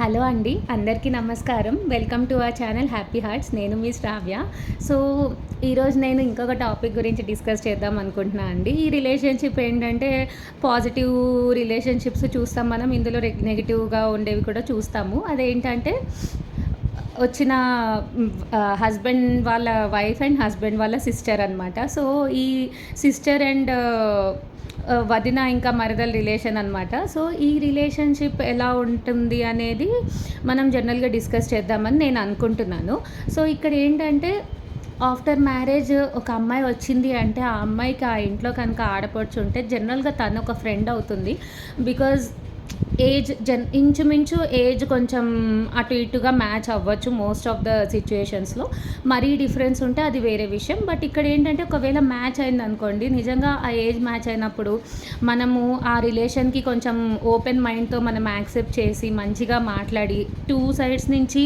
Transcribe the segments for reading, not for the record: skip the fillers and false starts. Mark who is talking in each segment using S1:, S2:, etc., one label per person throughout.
S1: Hello అండి, అందరికీ నమస్కారం. Welcome to our channel happy hearts. నేను మీ శ్రావ్య. సో, ఈరోజు నేను ఇంకొక టాపిక్ గురించి డిస్కస్ చేద్దాం అనుకుంటున్నా అండి. ఈ రిలేషన్‌షిప్ ఏంటంటే పాజిటివ్ రిలేషన్‌షిప్స్ చూస్తాం మనం. ఇందులో నెగెటివ్‌గా ఉండేవి కూడా చూస్తాము. అదేంటంటే వచ్చిన హస్బెండ్ వాళ్ళ వైఫ్ అండ్ హస్బెండ్ వాళ్ళ సిస్టర్ అనమాట. సో, ఈ సిస్టర్ అండ్ వదిన ఇంకా మరదల రిలేషన్ అనమాట. సో, ఈ రిలేషన్‌షిప్ ఎలా ఉంటుంది అనేది మనం జనరల్‌గా డిస్కస్ చేద్దామని నేను అనుకుంటున్నాను. సో, ఇక్కడ ఏంటంటే ఆఫ్టర్ మ్యారేజ్ ఒక అమ్మాయి వచ్చింది అంటే, ఆ అమ్మాయికి ఆ ఇంట్లో కనుక ఆడపడుచు ఉంటే జనరల్‌గా తను ఒక ఫ్రెండ్ అవుతుంది. బికాజ్ ఇంచుమించు ఏజ్ కొంచెం అటు ఇటుగా మ్యాచ్ అవ్వచ్చు మోస్ట్ ఆఫ్ ద సిచ్యుయేషన్స్‌లో. మరీ డిఫరెన్స్ ఉంటే అది వేరే విషయం. బట్ ఇక్కడ ఏంటంటే ఒకవేళ మ్యాచ్ అయిందనుకోండి, నిజంగా ఆ ఏజ్ మ్యాచ్ అయినప్పుడు మనము ఆ రిలేషన్‌కి కొంచెం ఓపెన్ మైండ్‌తో మనం యాక్సెప్ట్ చేసి మంచిగా మాట్లాడి 2 సైడ్స్ నుంచి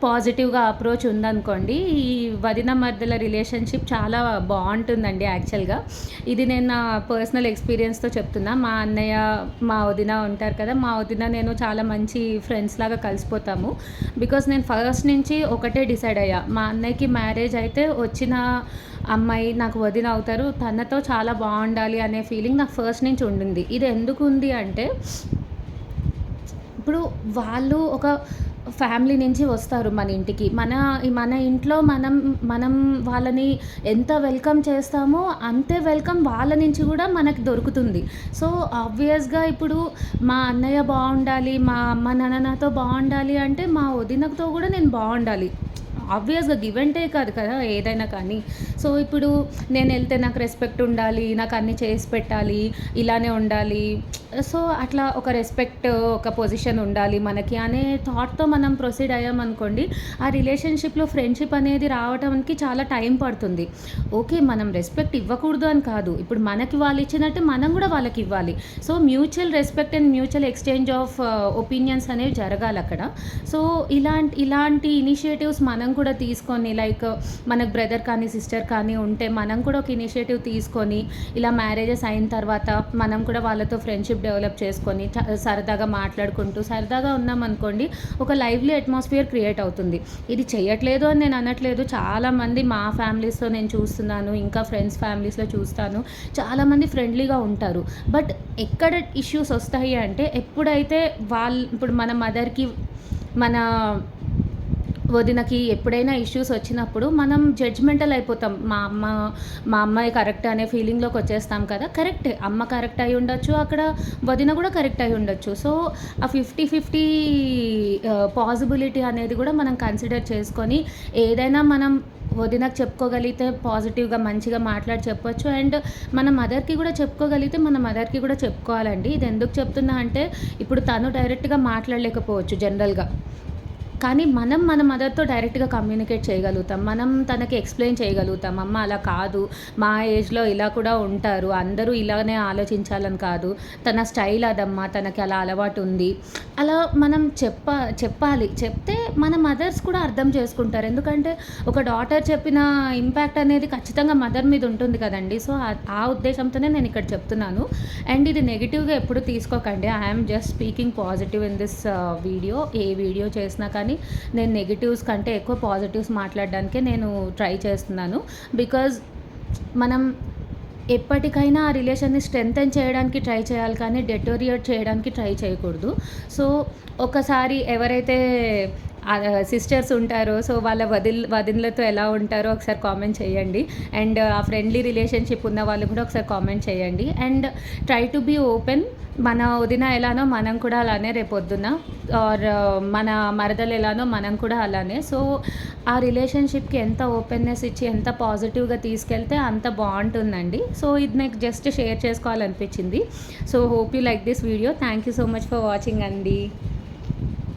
S1: పాజిటివ్‌గా అప్రోచ్ ఉందనుకోండి, ఈ వదిన మరదల రిలేషన్‌షిప్ చాలా బావుంటుందండి యాక్చువల్‌గా. ఇది నేను నా పర్సనల్ ఎక్స్‌పీరియన్స్‌తో చెప్తున్నా. మా అన్నయ్య, మా వదిన ఉంటారు కదా! మా వదిన నేను చాలా మంచి ఫ్రెండ్స్ లాగా కలిసిపోతాము. బికాజ్ నేను ఫస్ట్ నుంచి ఒకటే డిసైడ్ అయ్యా. మా అన్నయ్యకి మ్యారేజ్ అయితే వచ్చిన అమ్మాయి నాకు వదిన అవుతారు. తనతో చాలా బావుండాలి అనే ఫీలింగ్ నాకు ఫస్ట్ నుంచి ఉండింది. ఇది ఎందుకుంది అంటే, ఇప్పుడు వాళ్ళు ఒక ఫ్యామిలీ నుంచి వస్తారు మన ఇంటికి. మన ఇంట్లో మనం మనం వాళ్ళని ఎంత వెల్కమ్ చేస్తామో అంతే వెల్కమ్ వాళ్ళ నుంచి కూడా మనకు దొరుకుతుంది. సో, ఆబ్వియస్‌గా ఇప్పుడు మా అన్నయ్య బావుండాలి, మా అమ్మ నాన్న నాతో బావుండాలి అంటే మా వదినతో కూడా నేను బావుండాలి. ఆబ్వియస్‌గా గివ్ అండ్ టేక్ అది కదా ఏదైనా కానీ. సో, ఇప్పుడు నేనెళ్తే నాకు రెస్పెక్ట్ ఉండాలి, నాకు అన్నీ చేసి పెట్టాలి, ఇలానే ఉండాలి. సో, అట్లా ఒక రెస్పెక్ట్, ఒక పొజిషన్ ఉండాలి మనకి అనే థాట్‌తో మనం ప్రొసీడ్ అయ్యామనుకోండి, ఆ రిలేషన్‌షిప్‌లో ఫ్రెండ్‌షిప్ అనేది రావటానికి చాలా టైం పడుతుంది. ఓకే, మనం రెస్పెక్ట్ ఇవ్వకూడదు అని కాదు. ఇప్పుడు మనకి వాళ్ళు ఇచ్చినట్టు మనం కూడా వాళ్ళకివ్వాలి. So, mutual respect and mutual exchange of opinions అనేవి జరగాలక్కడ. సో, ఇలాంటి ఇనిషియేటివ్స్ మనం కూడా తీసుకొని, లైక్ మనకు బ్రదర్ కానీ, సిస్టర్ కానీ ఉంటే మనం కూడా ఒక ఇనిషియేటివ్ తీసుకొని, ఇలా మ్యారేజెస్ అయిన తర్వాత మనం కూడా వాళ్ళతో ఫ్రెండ్‌షిప్ డెవలప్ చేసుకొని సరదాగా మాట్లాడుకుంటూ సరదాగా ఉన్నామనుకోండి, ఒక లైవ్లీ అట్మాస్ఫియర్ క్రియేట్ అవుతుంది. ఇది చేయట్లేదు అని నేను అనట్లేదు. చాలామంది మా ఫ్యామిలీస్‌లో నేను చూస్తున్నాను, ఇంకా ఫ్రెండ్స్ ఫ్యామిలీస్‌లో చూస్తాను. చాలామంది ఫ్రెండ్లీగా ఉంటారు. బట్ ఎక్కడ ఇష్యూస్ వస్తాయి అంటే, ఎప్పుడైతే ఇప్పుడు మన మదర్‌కి, మన వదినకి ఎప్పుడైనా ఇష్యూస్ వచ్చినప్పుడు మనం జడ్జ్‌మెంటల్ అయిపోతాం. మా అమ్మాయి కరెక్ట్ అనే ఫీలింగ్‌లోకి వచ్చేస్తాం కదా! కరెక్టే, అమ్మ కరెక్ట్ అయ్యి ఉండొచ్చు, అక్కడ వదిన కూడా కరెక్ట్ అయ్యి ఉండొచ్చు. సో, ఆ 50-50 పాజిబిలిటీ అనేది కూడా మనం కన్సిడర్ చేసుకొని, ఏదైనా మనం వదినకి చెప్పుకోగలిగితే పాజిటివ్‌గా మంచిగా మాట్లాడి చెప్పొచ్చు. అండ్ మన మదర్‌కి కూడా చెప్పుకోగలిగితే మన మదర్‌కి కూడా చెప్పుకోవాలండి. ఇది ఎందుకు చెప్తున్నా అంటే, ఇప్పుడు తను డైరెక్ట్‌గా మాట్లాడలేకపోవచ్చు జనరల్‌గా. కానీ మనం మన మదర్‌తో డైరెక్ట్‌గా కమ్యూనికేట్ చేయగలుగుతాం. మనం తనకి ఎక్స్‌ప్లెయిన్ చేయగలుగుతాం. అమ్మ అలా కాదు, మా ఏజ్‌లో ఇలా కూడా ఉంటారు. అందరూ ఇలానే ఆలోచించాలని కాదు. తన స్టైల్ అదమ్మా, తనకి అలా అలవాటు ఉంది. అలా మనం చెప్పాలి. చెప్తే మన మదర్స్ కూడా అర్థం చేసుకుంటారు. ఎందుకంటే ఒక డాటర్ చెప్పిన ఇంపాక్ట్ అనేది ఖచ్చితంగా మదర్ మీద ఉంటుంది కదండీ. సో, ఆ ఉద్దేశంతోనే నేను ఇక్కడ చెప్తున్నాను. అండ్ ఇది నెగెటివ్‌గా ఎప్పుడు తీసుకోకండి. I am just speaking positive in this video. A video చేసినా కానీ నేను నెగెటివ్స్ కంటే ఎక్కువ పాజిటివ్స్ మాట్లాడడానికే నేను ట్రై చేస్తున్నాను. బికాజ్ మనం ఎప్పటికైనా ఆ రిలేషన్‌ని స్ట్రెంథెన్ చేయడానికి ట్రై చేయాలి కానీ డెటోరియేట్ చేయడానికి ట్రై చేయకూడదు. సో, ఒకసారి ఎవరైతే సిస్టర్స్ ఉంటారో, సో వాళ్ళ వదినలతో ఎలా ఉంటారో ఒకసారి కామెంట్ చేయండి. అండ్ ఆ ఫ్రెండ్లీ రిలేషన్‌షిప్ ఉన్న వాళ్ళు కూడా ఒకసారి కామెంట్ చేయండి. And try to be open. మన వదిన ఎలానో మనం కూడా అలానే రేపొద్దున, ఆర్ మన మరదలు ఎలానో మనం కూడా అలానే. సో, ఆ రిలేషన్‌షిప్‌కి ఎంత ఓపెన్‌నెస్ ఇచ్చి ఎంత పాజిటివ్‌గా తీసుకెళ్తే అంత బావుంటుందండి. సో, ఇది నాకు జస్ట్ షేర్ చేసుకోవాలనిపించింది. So, hope you like this video. Thank you so much for watching అండి.